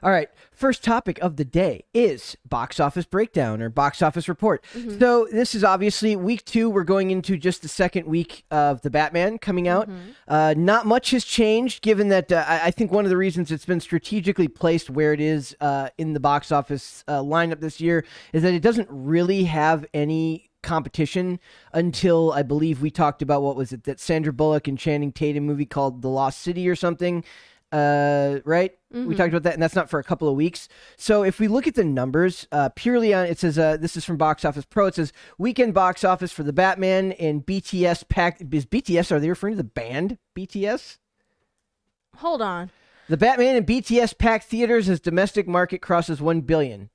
All right. First topic of the day is box office breakdown or box office report. Mm-hmm. So this is obviously week 2. We're going into just the second week of the Batman coming out. Not much has changed, given that I think one of the reasons it's been strategically placed where it is in the box office lineup this year is that it doesn't really have any competition until I believe we talked about, what was it, that Sandra Bullock and Channing Tatum movie called The Lost City or something. Right? We talked about that, and that's not for a couple of weeks. So if we look at the numbers, purely on, it says, this is from Box Office Pro, it says, weekend box office for the Batman and BTS packed, is BTS, are they referring to the band BTS? Hold on. The Batman and BTS packed theaters as domestic market crosses 1 billion.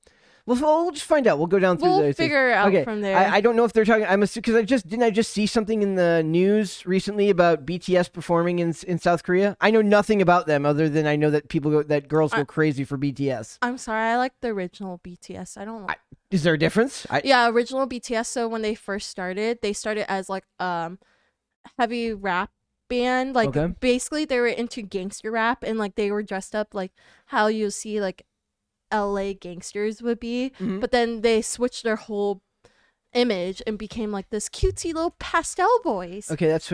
We'll just find out. We'll go down through We'll those figure things. out from there. I don't know if they're talking. I'm assuming because I just see something in the news recently about BTS performing in South Korea. I know nothing about them other than I know that girls go crazy for BTS. I'm sorry, I like the original BTS. I don't know. Is there a difference? Yeah, original BTS. So when they first started, they started as like heavy rap band. Like basically they were into gangster rap, and like they were dressed up like how you see like LA gangsters would be, but then they switched their whole image and became like this cutesy little pastel boys. Okay, that's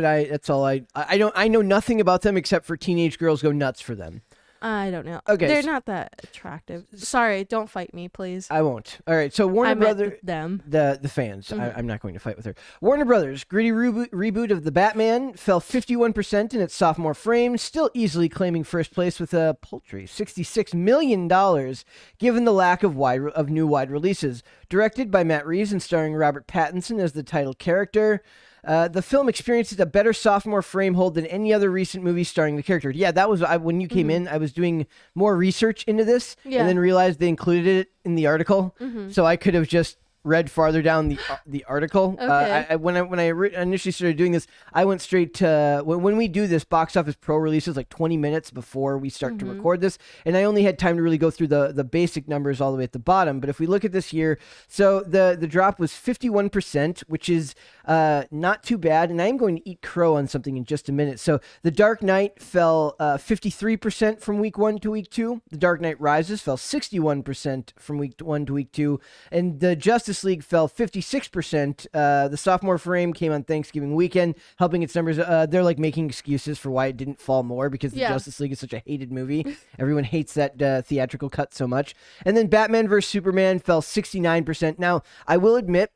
all I know nothing about them except for teenage girls go nuts for them. I don't know. Okay, they're not that attractive. Sorry, don't fight me, please. I won't. All right, so Warner Brothers, the fans. I'm not going to fight with her. Warner Brothers gritty reboot of the Batman fell 51% in its sophomore frame, still easily claiming first place with a paltry $66 million, given the lack of new wide releases. Directed by Matt Reeves and starring Robert Pattinson as the title character. The film experiences a better sophomore frame hold than any other recent movie starring the character. Yeah, that was when you came in. I was doing more research into this, and then realized they included it in the article. So I could have just read farther down the article. Okay. When I initially started doing this, I went straight to when we do this Box Office Pro releases like 20 minutes before we start to record this, and I only had time to really go through the basic numbers all the way at the bottom. But if we look at this here, so the drop was 51%, which is not too bad. And I am going to eat crow on something in just a minute. So The Dark Knight fell 53% from week 1 to week 2. The Dark Knight Rises fell 61% from week 1 to week 2, and the Justice League fell 56%. The sophomore frame came on Thanksgiving weekend, helping its numbers. They're like making excuses for why it didn't fall more because the Justice League is such a hated movie. Everyone hates that theatrical cut so much. And then Batman vs. Superman fell 69%. Now, I will admit,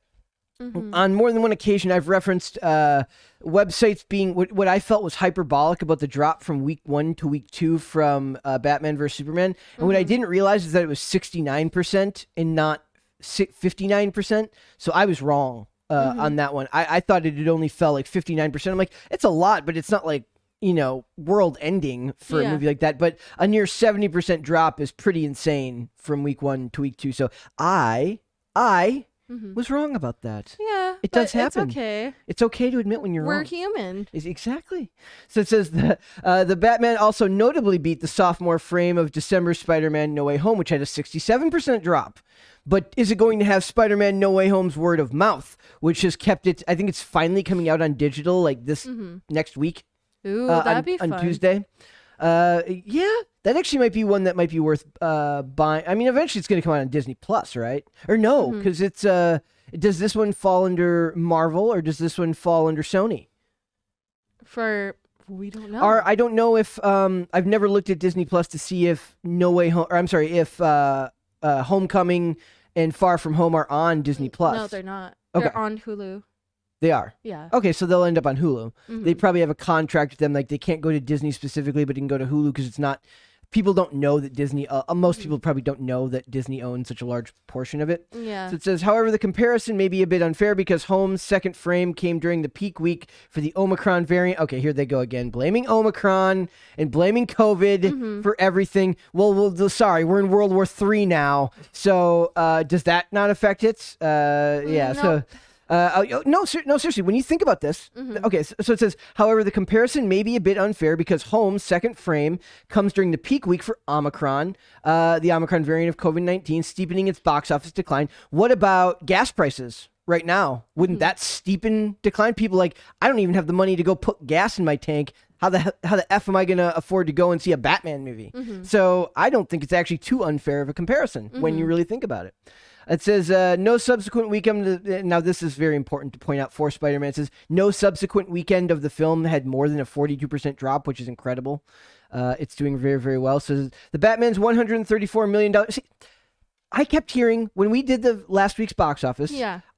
on more than one occasion, I've referenced websites being what I felt was hyperbolic about the drop from week 1 to week 2 from Batman vs. Superman. And what I didn't realize is that it was 69% and not 59%. So I was wrong on that one. I thought it had only fell like 59%. I'm like, it's a lot, but it's not like, world ending for a movie like that. But a near 70% drop is pretty insane from week 1 to week 2. So I was wrong about that. Yeah, it does happen. It's okay. It's okay to admit when you're wrong. We're human. Exactly. So it says the Batman also notably beat the sophomore frame of December Spider-Man No Way Home, which had a 67% drop. But is it going to have Spider-Man No Way Home's word of mouth, which has kept it? I think it's finally coming out on digital like this next week. Ooh, that'd be fun. On Tuesday. Yeah, that actually might be one that might be worth buying. I mean, eventually it's going to come out on Disney Plus, right? Or no, because it's does this one fall under Marvel or does this one fall under Sony? We don't know. Or I don't know if I've never looked at Disney Plus to see if No Way Home, or I'm sorry, if Homecoming and Far From Home are on Disney Plus. No, they're not. Okay. They're on Hulu. They are? Yeah. Okay, so they'll end up on Hulu. They probably have a contract with them, like they can't go to Disney specifically, but they can go to Hulu because it's not, people don't know that Disney, most people probably don't know that Disney owns such a large portion of it. Yeah. So it says, however, the comparison may be a bit unfair because Home's second frame came during the peak week for the Omicron variant. Okay, here they go again, blaming Omicron and blaming COVID for everything. Well, sorry, we're in World War III now. So does that not affect it? Yeah, no. so... no, seriously, when you think about this, okay, so it says, however, the comparison may be a bit unfair because Home's second frame comes during the peak week for Omicron, the Omicron variant of COVID-19, steepening its box office decline. What about gas prices? right now. Wouldn't that steepen decline? People like, I don't even have the money to go put gas in my tank. How the F am I going to afford to go and see a Batman movie? So I don't think it's actually too unfair of a comparison when you really think about it. It says, no subsequent weekend. Now, this is very important to point out for Spider-Man. It says, no subsequent weekend of the film had more than a 42% drop, which is incredible. It's doing very, very well. So the Batman's $134 million. See, I kept hearing, when we did the last week's box office,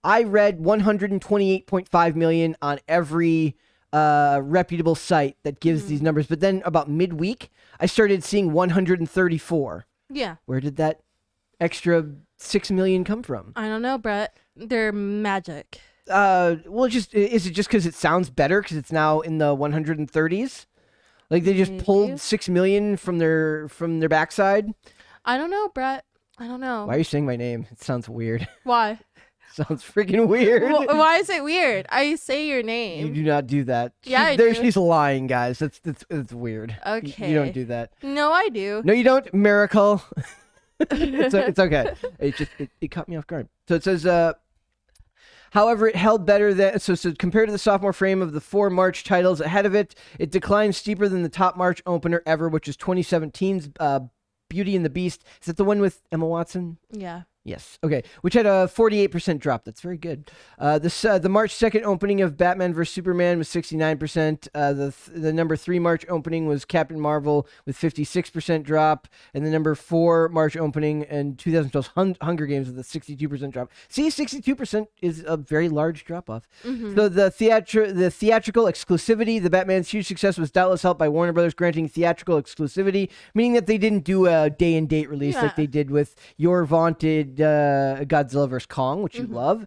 I read 128.5 million on every reputable site that gives these numbers. But then about midweek, I started seeing 134. Yeah. Where did that extra 6 million come from? I don't know, Brett. They're magic. Well, is it just because it sounds better because it's now in the 130s? Like they just pulled 6 million from their backside? I don't know, Brett. I don't know. Why are you saying my name? It sounds weird. Why? Sounds freaking weird. Well, why is it weird? I say your name. You do not do that. Yeah, I do. She's lying, guys. That's weird. Okay. You don't do that. No, I do. No, you don't, Miracle. It's okay. It caught me off guard. So it says, however, it held better than so compared to the sophomore frame of the 4 March titles ahead of it, it declined steeper than the top March opener ever, which is 2017's Beauty and the Beast. Is that the one with Emma Watson? Yeah. Yes. Okay. Which had a 48% drop. That's very good. The March 2nd opening of Batman vs. Superman was 69%. The number 3 March opening was Captain Marvel with 56% drop. And the number 4 March opening in 2012 Hunger Games with a 62% drop. See, 62% is a very large drop off. So the theatrical exclusivity, the Batman's huge success was doubtless helped by Warner Brothers granting theatrical exclusivity, meaning that they didn't do a day and date release like they did with your vaunted Godzilla vs. Kong, which you love,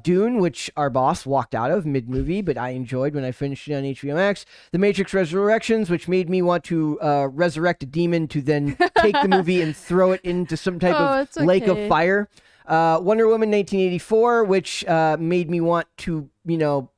Dune, which our boss walked out of mid-movie, but I enjoyed when I finished it on HBO Max, The Matrix Resurrections, which made me want to resurrect a demon to then take the movie and throw it into some type of lake of fire, Wonder Woman 1984, which made me want to,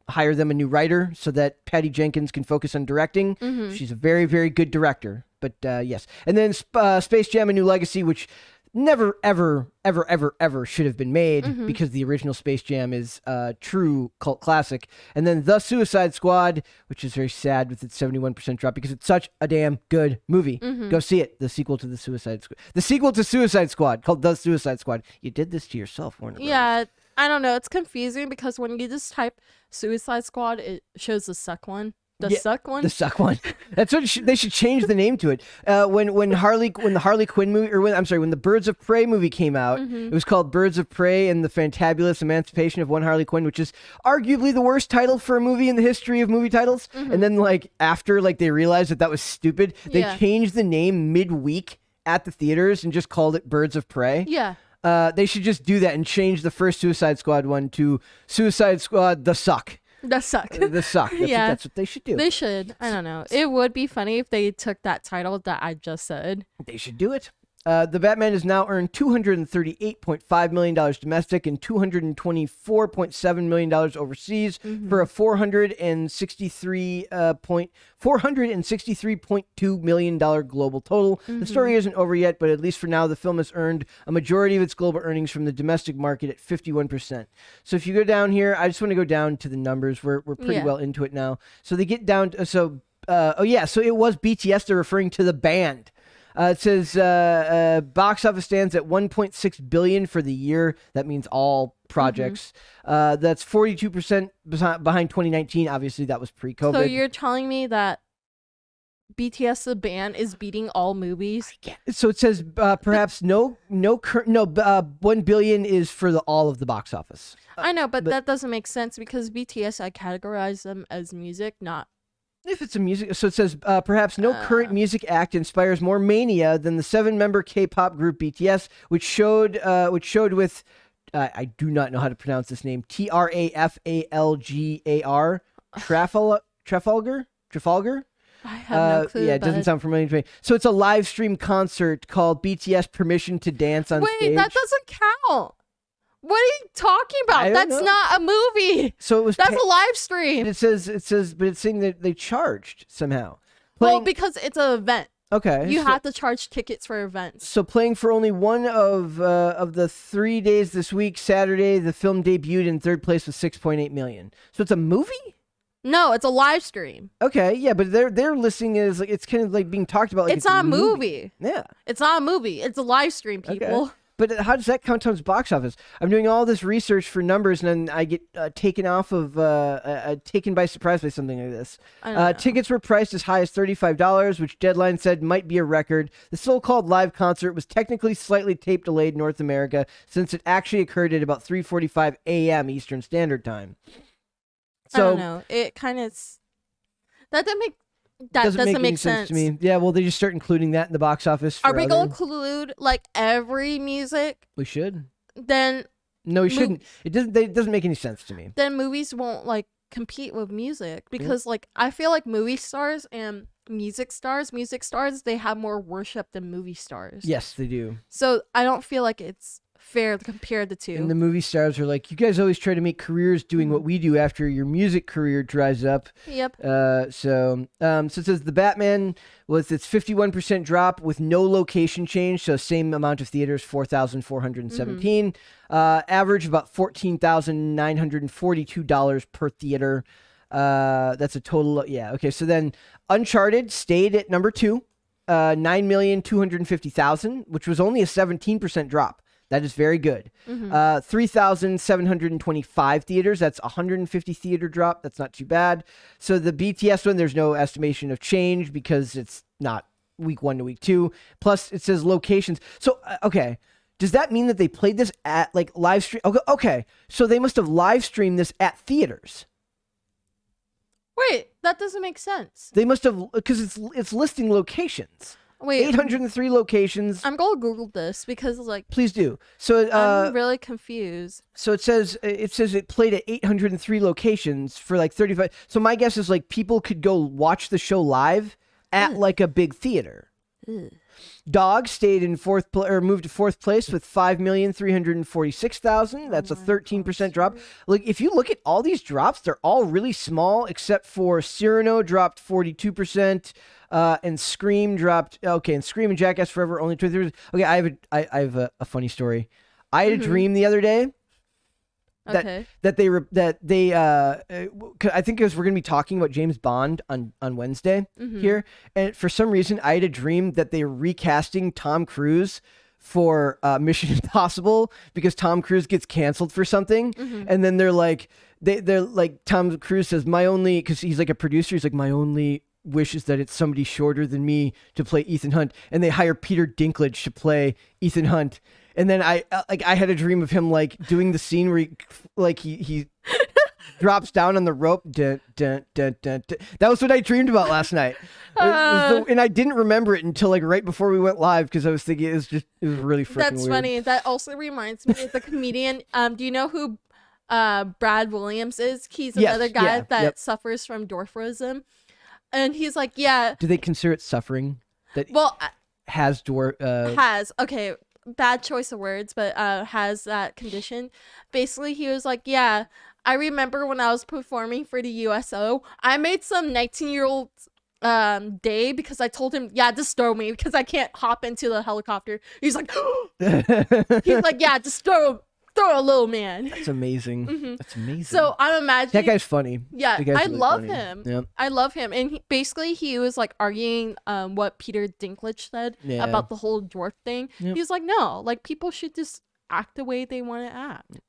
hire them a new writer so that Patty Jenkins can focus on directing. She's a very, very good director, but yes. And then Space Jam: A New Legacy, which never, ever, ever, ever, ever should have been made because the original Space Jam is a true cult classic. And then The Suicide Squad, which is very sad with its 71% drop because it's such a damn good movie. Go see it. The sequel to Suicide Squad called The Suicide Squad. You did this to yourself, Warner Brothers. Yeah, I don't know. It's confusing because when you just type Suicide Squad, it shows the suck one. The suck one? The suck one. That's what they should change the name to it. When the Harley Quinn movie, when the Birds of Prey movie came out, it was called Birds of Prey and the Fantabulous Emancipation of One Harley Quinn, which is arguably the worst title for a movie in the history of movie titles. And then after they realized that was stupid, they changed the name midweek at the theaters and just called it Birds of Prey. Yeah. They should just do that and change the first Suicide Squad one to Suicide Squad The Suck. The suck. The suck. That's what they should do. They should. I don't know. It would be funny if they took that title that I just said. They should do it. The Batman has now earned $238.5 million domestic and $224.7 million overseas for a $463.2 million global total. The story isn't over yet, but at least for now, the film has earned a majority of its global earnings from the domestic market at 51%. So if you go down here, I just want to go down to the numbers. We're pretty well into it now. So they get down to, so it was BTS. They're referring to the band. It says box office stands at $1.6 billion for the year. That means all projects. That's 42% behind 2019. Obviously, that was pre-COVID. So you're telling me that BTS the band is beating all movies? So it says perhaps 1 billion is for all of the box office. I know, but that doesn't make sense because BTS, I categorize them as music, not. If it's a music, so it says perhaps no current music act inspires more mania than the 7-member K-pop group BTS, which showed with I do not know how to pronounce this name, Trafalgar, Trafalgar. I have no clue. Yeah, it doesn't sound familiar to me. So it's a live stream concert called BTS Permission to Dance on Stage. Wait, that doesn't count. What are you talking about? That's not a movie. So that's a live stream. It says, but it's saying that they charged somehow. Well, because it's an event. Okay. You have to charge tickets for events. So playing for only one of the 3 days this week, Saturday, the film debuted in third place with 6.8 million. So it's a movie? No, it's a live stream. Okay, yeah, but they're listing it as like it's kind of like being talked about like it's not a movie. Yeah. It's not a movie. It's a live stream, people. Okay. But how does that count towards box office? I'm doing all this research for numbers, and then I get taken by surprise by something like this. Tickets were priced as high as $35, which Deadline said might be a record. The so-called live concert was technically slightly tape delayed in North America, since it actually occurred at about 3:45 a.m. Eastern Standard Time. So, I don't know. It kind of doesn't make sense to me. Yeah, well, they just start including that in the box office. Are we going to include like every music? We should. Then no, we shouldn't. It doesn't make any sense to me. Then movies won't like compete with music because like I feel like movie stars and music stars, they have more worship than movie stars. Yes, they do. So I don't feel like it's fair to compare the two. And the movie stars are like, you guys always try to make careers doing what we do after your music career dries up. Yep. So it says the Batman was its 51% drop with no location change, so same amount of theaters, 4,417. Average about $14,942 per theater. That's a total. Yeah. Okay. So then Uncharted stayed at number 2, 9,250,000, which was only a 17% drop. That is very good. 3,725 theaters. That's 150 theater drop. That's not too bad. So the BTS one, there's no estimation of change because it's not week 1 to week 2. Plus, it says locations. So, okay. Does that mean that they played this at like live stream? Okay. So they must have live streamed this at theaters. Wait, that doesn't make sense. They must have, because it's listing locations. Wait, 803 locations. I'm going to Google this because like... Please do. So I'm really confused. So it says it played at 803 locations for like 35. So my guess is like people could go watch the show live at like a big theater. Dog stayed in moved to fourth place with 5,346,000. That's a 13% drop. Like if you look at all these drops, they're all really small except for Cyrano dropped 42%. And Scream dropped. Okay, and Scream and Jackass Forever only 23%. Okay, I have a funny story. I had a dream the other day. I think we're gonna be talking about James Bond on Wednesday here, and for some reason I had a dream that they were recasting Tom Cruise for Mission Impossible because Tom Cruise gets canceled for something, and then they're like Tom Cruise says because he's like a producer, he's like my only wish is that it's somebody shorter than me to play Ethan Hunt, and they hire Peter Dinklage to play Ethan Hunt. And then I had a dream of him like doing the scene where he drops down on the rope. Dun, dun, dun, dun, dun. That was what I dreamed about last night, and I didn't remember it until like right before we went live because I was thinking it was really freaking That's weird. funny. That also reminds me of the comedian. Do you know who Brad Williams is? He's another guy that suffers from dwarfism, and he's like, yeah. Do they consider it suffering? Has okay. Bad choice of words, but has that condition. Basically, he was like, yeah, I remember when I was performing for the USO, I made some 19-year-old day because I told him, yeah, just throw me because I can't hop into the helicopter. He's like, yeah, just throw a little man. That's amazing. That's amazing. So I'm imagining that guy's funny. Yeah, I really love him. Yep. I love him, and he was like arguing what Peter Dinklage said about the whole dwarf thing. Yep. He was like, no, like people should just act the way they want to act.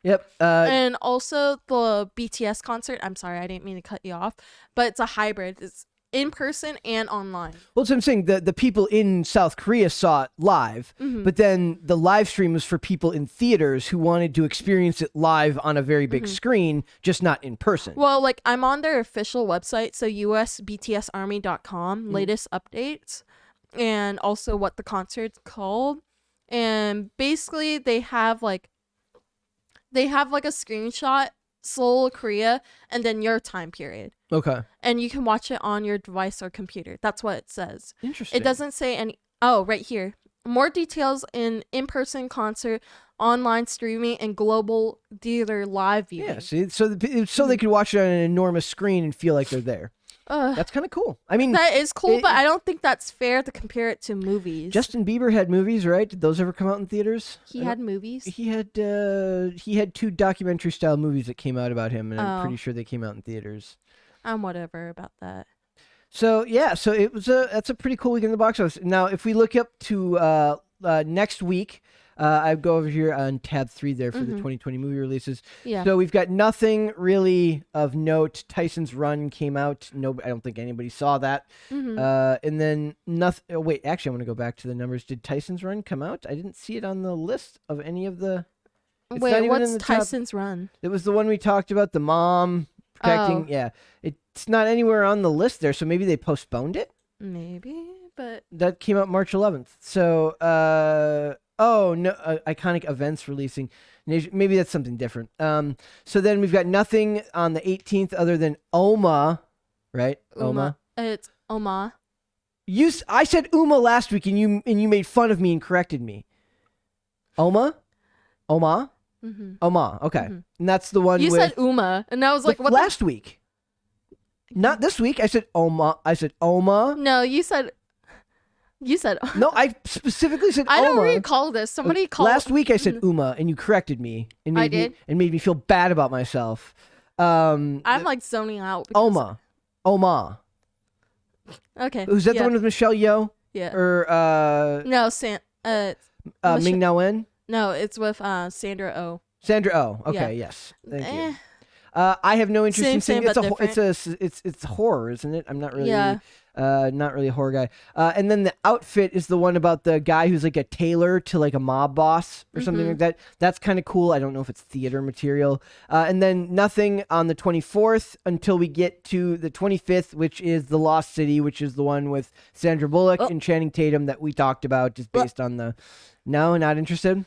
Yep. And also the BTS concert. I'm sorry, I didn't mean to cut you off, but it's a hybrid. It's in person and online. Well, so I'm saying the people in South Korea saw it live, but then the live stream was for people in theaters who wanted to experience it live on a very big screen, just not in person. Well, like I'm on their official website, so usbtsarmy.com, latest updates, and also what the concert's called. And basically they have like a screenshot, Seoul, Korea, and then your time period. Okay. And you can watch it on your device or computer. That's what it says. Interesting. It doesn't say any... Oh, right here. More details in-person concert, online streaming, and global theater live viewing. Yeah, see? So they could watch it on an enormous screen and feel like they're there. That's kind of cool. I mean, that is cool, but I don't think that's fair to compare it to movies. Justin Bieber had movies, right? Did those ever come out in theaters? He had movies? He had 2 documentary style movies that came out about him, and I'm pretty sure they came out in theaters. I'm whatever about that. So yeah, so that's a pretty cool week in the box office. Now, if we look up to next week, I go over here on tab 3 there for the 2020 movie releases. Yeah. So we've got nothing really of note. Tyson's Run came out. No, I don't think anybody saw that. And then nothing. Oh, wait, actually, I want to go back to the numbers. Did Tyson's Run come out? I didn't see it on the list of any of the. Wait, what's Tyson's Run? It was the one we talked about. The mom protecting. Yeah, it's not anywhere on the list there. So maybe they postponed it. Maybe, but that came out March 11th. So. Oh, no, iconic events releasing. Maybe that's something different. So then we've got nothing on the 18th other than Oma, right? Oma. It's Oma. I said Uma last week, and you made fun of me and corrected me. Oma? Oma? Oma, okay. And that's the one you said Uma, and I was like, what? Last week. Not this week. I said Oma. No, you said... No, I specifically said Oma. I don't recall this. Somebody called... Last week I said Uma, and you corrected me. And made me feel bad about myself. I'm like zoning out. Oma. Okay. Was that the one with Michelle Yeoh? Yeah. Or no, Ming Na Wen? No, it's with Sandra Oh. Sandra Oh. Okay, yes. Thank you. I have no interest in seeing it's horror, isn't it? I'm not really not really a horror guy. And then the outfit is the one about the guy who's like a tailor to like a mob boss or something like that. That's kind of cool. I don't know if it's theater material. And then nothing on the 24th until we get to the 25th, which is The Lost City, which is the one with Sandra Bullock and Channing Tatum that we talked about, just based on the. No, not interested.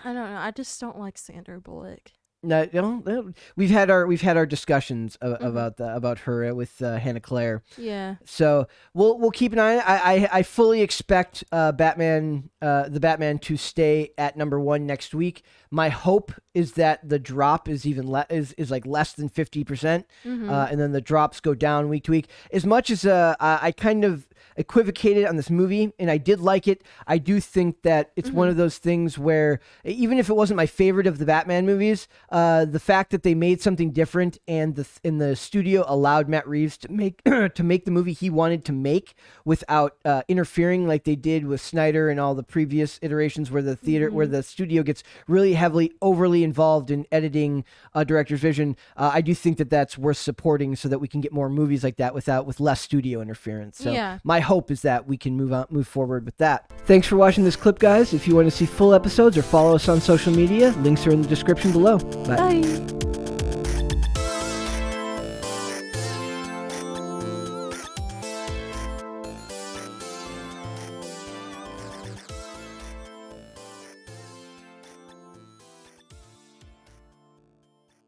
I don't know. I just don't like Sandra Bullock. No, we've had our discussions about her with Hannah Claire. Yeah. So we'll keep an eye on it. I fully expect the Batman to stay at number 1 next week. My hope is that the drop is even is like less than 50%, and then the drops go down week to week. As much as I kind of equivocated on this movie, and I did like it, I do think that it's one of those things where even if it wasn't my favorite of the Batman movies, the fact that they made something different and the studio allowed Matt Reeves to make the movie he wanted to make without interfering like they did with Snyder and all the previous iterations where the theater where the studio gets really heavily overly involved in editing a director's vision. I do think that that's worth supporting so that we can get more movies like that with less studio interference. So my hope is that we can move forward with that. Thanks for watching this clip, guys. If you want to see full episodes or follow us on social media, links are in the description below. Bye.